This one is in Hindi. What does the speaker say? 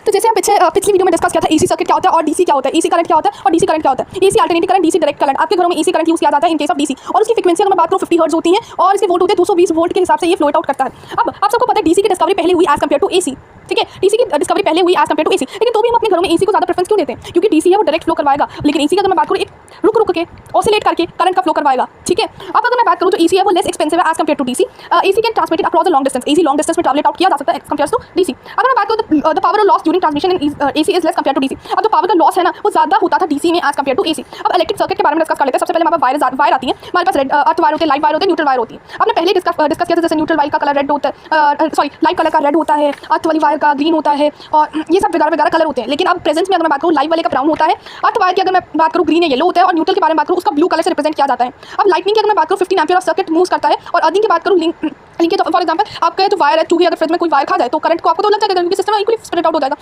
तो जैसे हम पिछली वीडियो में डिस्कस किया था एसी सर्किट क्या होता है और डीसी क्या होता है, एसी करंट क्या होता है और डीसी करंट क्या होता है। AC alternative current, DC direct current. आपके घरों में एसी करंट यूज किया जाता है इन केस ऑफ डीसी, और उसकी फ्रीक्वेंसी अगर मैं बात करूं 50 हर्ट्ज होती है और इसके वोल्ट होते हैं 220 वोल्ट के हिसाब से ये फ्लो आउट करता है। अब आप सबको पता है डीसी की डिस्कवरी पहले हुई एज कम्पेयर टू एसी, ठीक है, डीसी की डिस्कवरी पहले हुई एज कम्पेयर टू एसी, लेकिन तो भी हम अपने घरों में एसी को ज़्यादा प्रेफरेंस क्यों देते हैं? क्योंकि डीसी है वो डायरेक्ट फ्लो करवाएगा, लेकिन एसी की अगर मैं बात करूँ एक रुक के ऑसिलेट करके करंट का फ्लो करवाएगा, ठीक है। अब अगर मैं बात करूँ तो एसी है वो लेस एक्सपेंसिव है as compare to DC. AC can transmit across the long distance, AC long distance में ट्रैवल आउट किया जा सकता है कम्पेयर टू डीसी। अगर मैं बात करूँ the power loss during transmission in AC is less compare to DC. अब जो पावर का लॉस है ना वो ज़्यादा होता था डीसी में एज कम्पेयर टू एसी। अब इलेक्ट्रिक सर्किट के बारे में डिस्कस कर लेते हैं। सबसे पहले हमारे पास वायर आती है, हमारे पास रेड अर्थ वायर होते हैं, लाइव वायर होते हैं, न्यूट्रल वायर होती है। आपने पहले डिस्कस किया था जैसे न्यूट्रल वायर का कलर रेड होता है, सॉरी लाइव कलर का रेड होता है, अर्थ वाली वायर का ग्रीन होता है, और ये सब वगैरह कलर होते हैं। लेकिन अब प्रेजेंस में अगर मैं बात करूँ लाइव वाले का ब्राउन होता है, अर्थ वायर की अगर मैं बात करूँ ग्रीन है येलो होता है, और न्यूट्रल के बारे में बात करूँ उसका ब्लू कलर से रिप्रेजेंट किया जाता है। अब लाइटनिंग की अगर मैं बात करूँ 15 एम्पीयर ऑफ सर्किट मूव करता है, और अर्थिंग की बात करूँ लिंक है। तो फॉर एग्जांपल आपका जो वायर है, चूंकि अगर फ्रिज में कोई वायर खा जाए तो करंट को आपको तो लग जाएगा क्योंकि सिस्टम इक्वली स्प्रेड आउट हो जाएगा।